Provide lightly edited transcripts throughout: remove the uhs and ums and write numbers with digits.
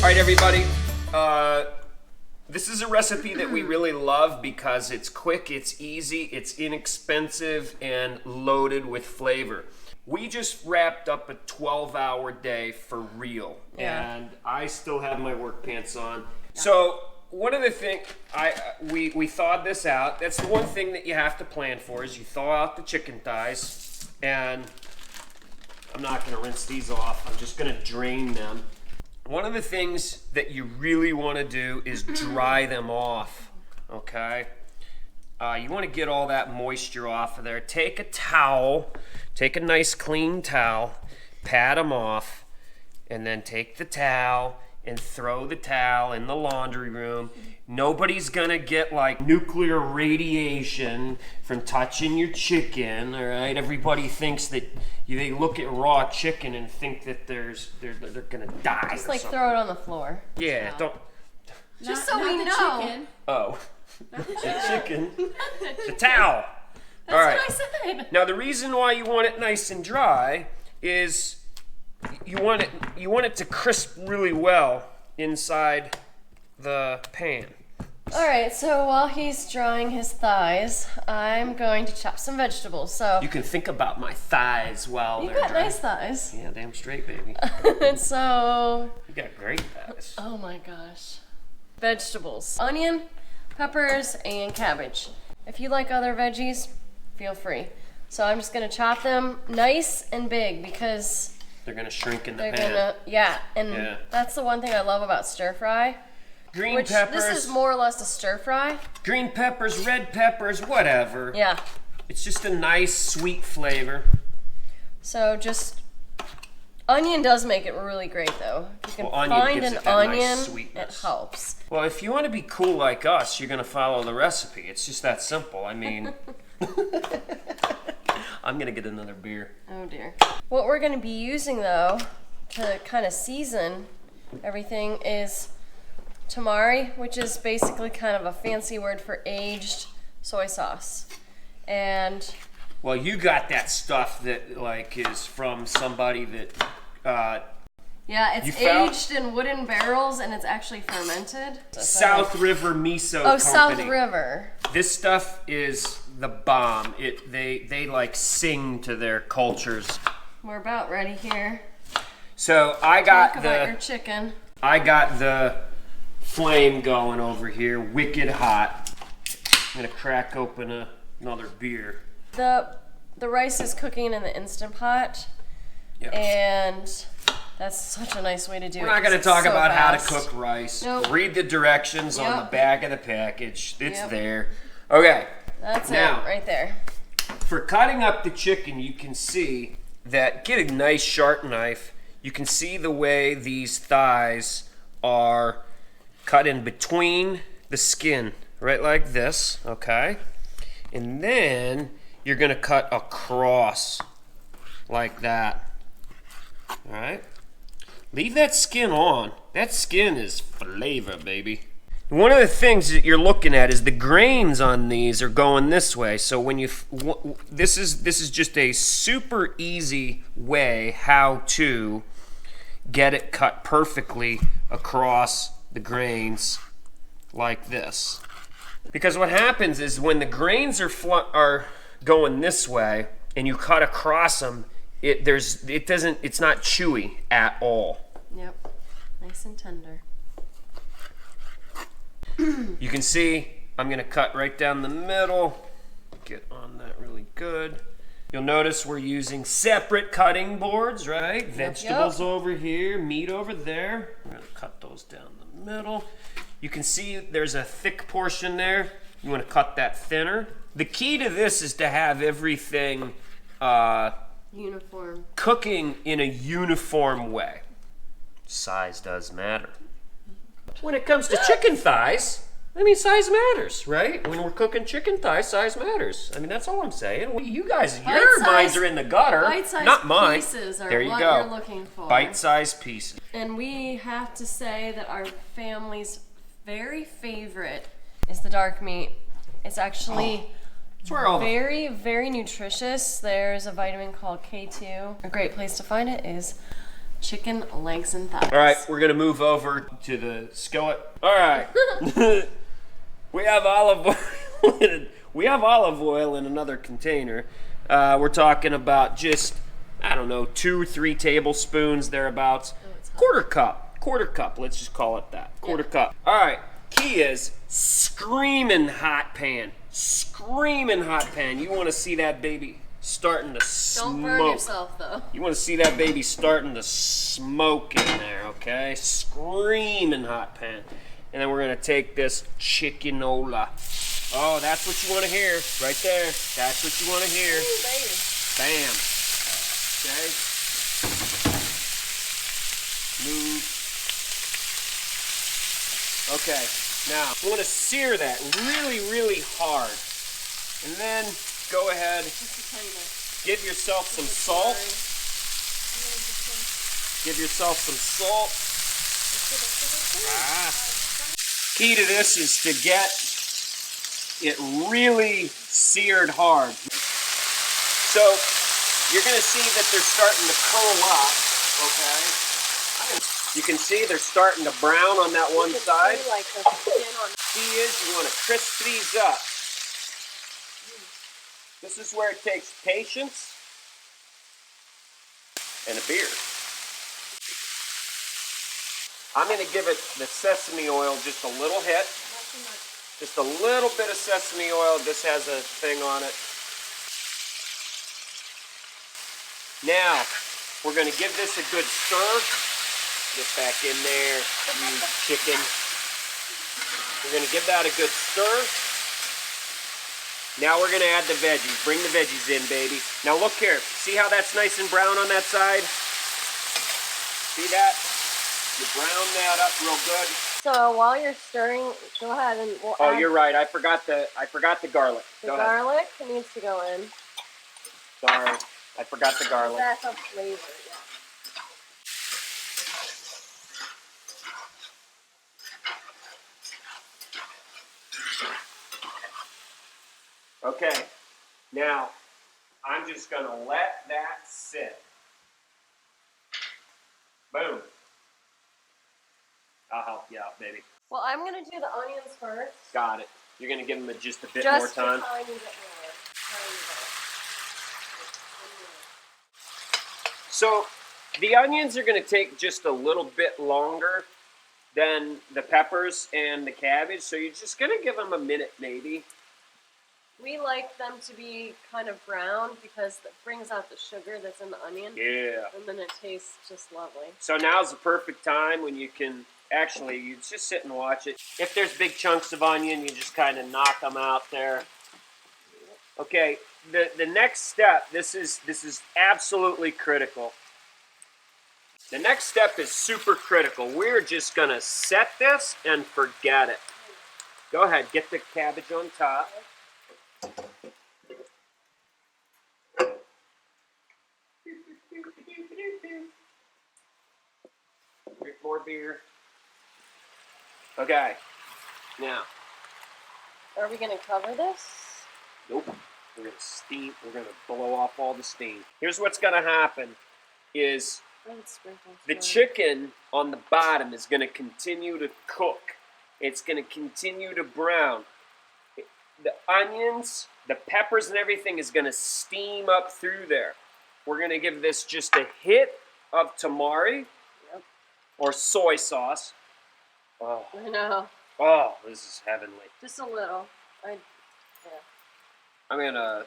right, everybody. This is a recipe that we really love because it's quick, it's easy, it's inexpensive, and loaded with flavor. We just wrapped up a 12-hour day for real, and I still have my work pants on. Yeah. So one of the things, we thawed this out. That's the one thing that you have to plan for is you thaw out the chicken thighs, and I'm not going to rinse these off. I'm just going to drain them. One of the things that you really want to do is dry them off, okay? You want to get all that moisture off of there. Take a towel, take a nice clean towel, pat them off, and then take the towel and throw the towel in the laundry room. Nobody's gonna get like nuclear radiation from touching your chicken, all right? Everybody thinks that they look at raw chicken and think that they're gonna die. Just like throw it on the floor. Yeah, no. don't. Just so we know. Chicken. Oh, the chicken. The towel. That's all right. what I said. Now the reason why you want it nice and dry is you want it to crisp really well inside the pan. Alright, so while he's drying his thighs, I'm going to chop some vegetables. So you can think about my thighs while they're dry. You got nice thighs. Yeah, damn straight, baby. So you got great thighs. Oh my gosh. Vegetables. Onion, peppers, and cabbage. If you like other veggies, feel free. So I'm just gonna chop them nice and big because they're gonna shrink in the pan. And that's the one thing I love about stir fry. Green peppers. This is more or less a stir fry. Green peppers, red peppers, whatever. Yeah. It's just a nice sweet flavor. So just onion does make it really great though. If you can find an onion, it helps. Well, if you want to be cool like us, you're gonna follow the recipe. It's just that simple. I mean, I'm gonna get another beer. Oh dear. What we're gonna be using though to kind of season everything is tamari, which is basically kind of a fancy word for aged soy sauce. And well, you got that stuff that like is from somebody that yeah, it's aged in wooden barrels and it's actually fermented. South River Miso Company. South River. This stuff is the bomb. They like sing to their cultures. We're about ready here. So I got Talk about your chicken. I got the flame going over here, wicked hot. I'm gonna crack open another beer. The rice is cooking in the Instant Pot, and that's such a nice way to do it. We're not gonna talk about how to cook rice. Nope. Read the directions on the back of the package. It's there. Okay. That's now, it right there. For cutting up the chicken, you can see that, get a nice sharp knife. You can see the way these thighs are cut in between the skin, right like this, okay? And then you're gonna cut across like that, all right? Leave that skin on. That skin is flavor, baby. One of the things that you're looking at is the grains on these are going this way. So when you, this is just a super easy way how to get it cut perfectly across the grains like this. Because what happens is when the grains are going this way and you cut across them, it's not chewy at all. Yep, nice and tender. You can see I'm gonna cut right down the middle. Get on that really good. You'll notice we're using separate cutting boards, right? Vegetables over here, meat over there. We're gonna cut those down the middle. You can see there's a thick portion there. You wanna cut that thinner. The key to this is to have everything uniform. Cooking in a uniform way. Size does matter. When it comes to chicken thighs, I mean, size matters, right? When we're cooking chicken thighs, size matters. I mean, that's all I'm saying. You guys, your minds are in the gutter, not mine. Pieces are there you what go. You're looking for. Bite-sized pieces. And we have to say that our family's very favorite is the dark meat. It's actually very, very nutritious. There's a vitamin called K2. A great place to find it is chicken legs and thighs. All right, we're gonna move over to the skillet. All right, we have olive oil. We have olive oil in another container. We're talking about just, I don't know, 2-3 tablespoons thereabouts. Quarter cup. Let's just call it that. Quarter cup. All right. Key is screaming hot pan. Screaming hot pan. You want to see that baby starting to smoke. Don't burn yourself though. You want to see that baby starting to smoke in there, okay? Screaming hot pan. And then we're going to take this chickenola. Oh, that's what you want to hear right there. That's what you want to hear. Ooh, baby. Bam. Okay. Move. Okay. Now, we want to sear that really, really hard. And then go ahead, give yourself some salt. Give yourself some salt. Key to this is to get it really seared hard. So you're going to see that they're starting to curl up, okay? You can see they're starting to brown on that one side. Key is you want to crisp these up. This is where it takes patience and a beer. I'm going to give it the sesame oil just a little hit. Just a little bit of sesame oil. This has a thing on it. Now, we're going to give this a good stir. Get back in there, you chicken. We're going to give that a good stir. Now we're going to add the veggies. Bring the veggies in, baby. Now look here. See how that's nice and brown on that side? See that? You brown that up real good. So while you're stirring, go ahead and we'll add you're right. I forgot the garlic. the garlic. Needs to go in. Sorry, I forgot the garlic. That's a flavor, yeah. Okay, now I'm just going to let that sit. Boom. I'll help you out, baby. Well, I'm going to do the onions first. Got it. You're going to give them just a bit Just more time? a tiny bit more. So the onions are going to take just a little bit longer than the peppers and the cabbage, so you're just going to give them a minute maybe. We like them to be kind of brown because it brings out the sugar that's in the onion. Yeah. And then it tastes just lovely. So now's the perfect time when you can actually, you just sit and watch it. If there's big chunks of onion, you just kind of knock them out there. Okay, the next step, this is absolutely critical. The next step is super critical. We're just going to set this and forget it. Go ahead, get the cabbage on top. More beer. Okay, now. Are we going to cover this? Nope. We're going to steam. We're going to blow off all the steam. Here's what's going to happen is the chicken on the bottom is going to continue to cook. It's going to continue to brown. The onions, the peppers and everything is going to steam up through there. We're going to give this just a hit of tamari or soy sauce. Oh. I know. Oh, this is heavenly. Just a little. I'm going to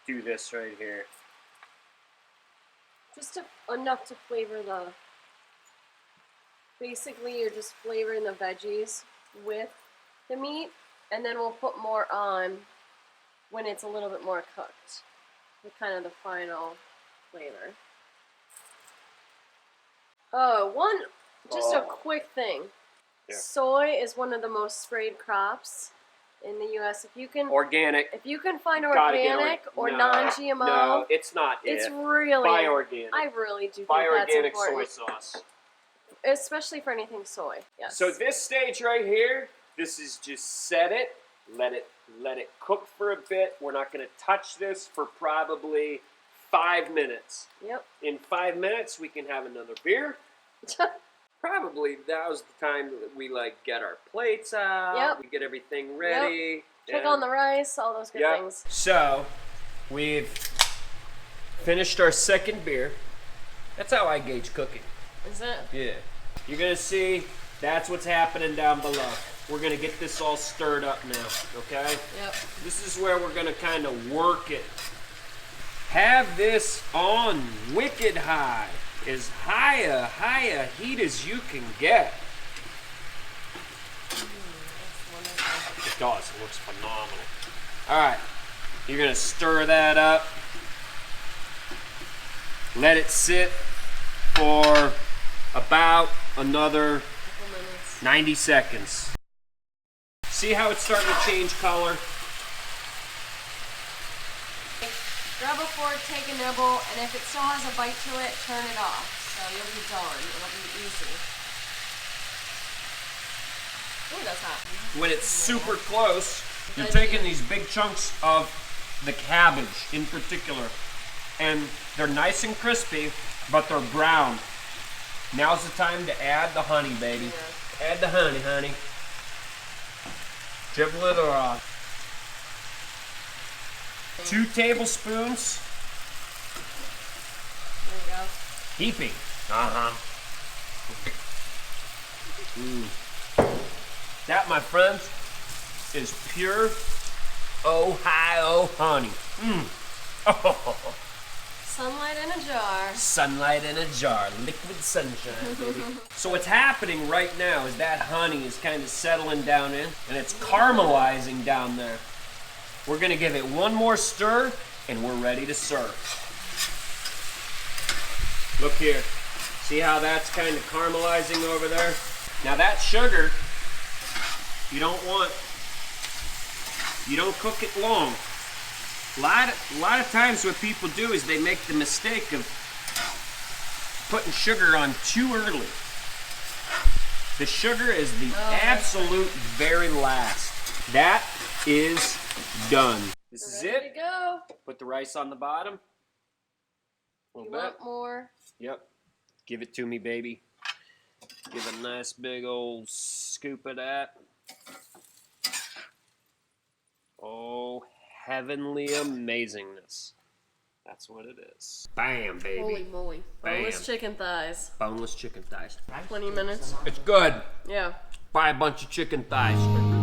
do this right here. Just enough to flavor the... Basically, you're just flavoring the veggies with the meat, and then we'll put more on when it's a little bit more cooked. With kind of the final flavor. Oh, just a quick thing. Yeah. Soy is one of the most sprayed crops in the U.S. If you can find organic or non-GMO, no, it's not. It's really buy organic. I really do think buy that's organic important. soy sauce, especially for anything soy. Yes. So this stage right here, this is just set it, let it cook for a bit. We're not going to touch this for probably 5 minutes. Yep. In 5 minutes, we can have another beer. Probably that was the time that we like get our plates out. Yep. We get everything ready. Check on the rice, all those good things. So, we've finished our second beer. That's how I gauge cooking. Is it? Yeah. You're gonna see that's what's happening down below. We're gonna get this all stirred up now, okay? Yep. This is where we're gonna kind of work it. Have this on wicked high. As high a heat as you can get. It does. It looks phenomenal. All right. You're going to stir that up. Let it sit for about another 90 seconds. See how it's starting to change color? Grab a fork, take a nibble, and if it still has a bite to it, turn it off. So you'll be done. It'll be easy. Ooh, that's hot. When it's super close, you're taking these big chunks of the cabbage in particular, and they're nice and crispy, but they're brown. Now's the time to add the honey, baby. Yeah. Add the honey. Dribble it around. 2 tablespoons. There you go. Heaping. That, my friends, is pure Ohio honey. Oh. Sunlight in a jar. Sunlight in a jar. Liquid sunshine, baby. So what's happening right now is that honey is kind of settling down in, and it's caramelizing down there. We're gonna give it one more stir, and we're ready to serve. Look here. See how that's kind of caramelizing over there? Now that sugar, you don't cook it long. A lot of times what people do is they make the mistake of putting sugar on too early. The sugar is the absolute very last. That is done. This is Ready it. to go. Put the rice on the bottom. A little You bit. want more? Yep. Give it to me, baby. Give a nice big old scoop of that. Oh, heavenly amazingness. That's what it is. Bam, baby. Holy moly. Bam. Boneless chicken thighs. Boneless chicken thighs. 20 minutes. It's good. Yeah. Buy a bunch of chicken thighs.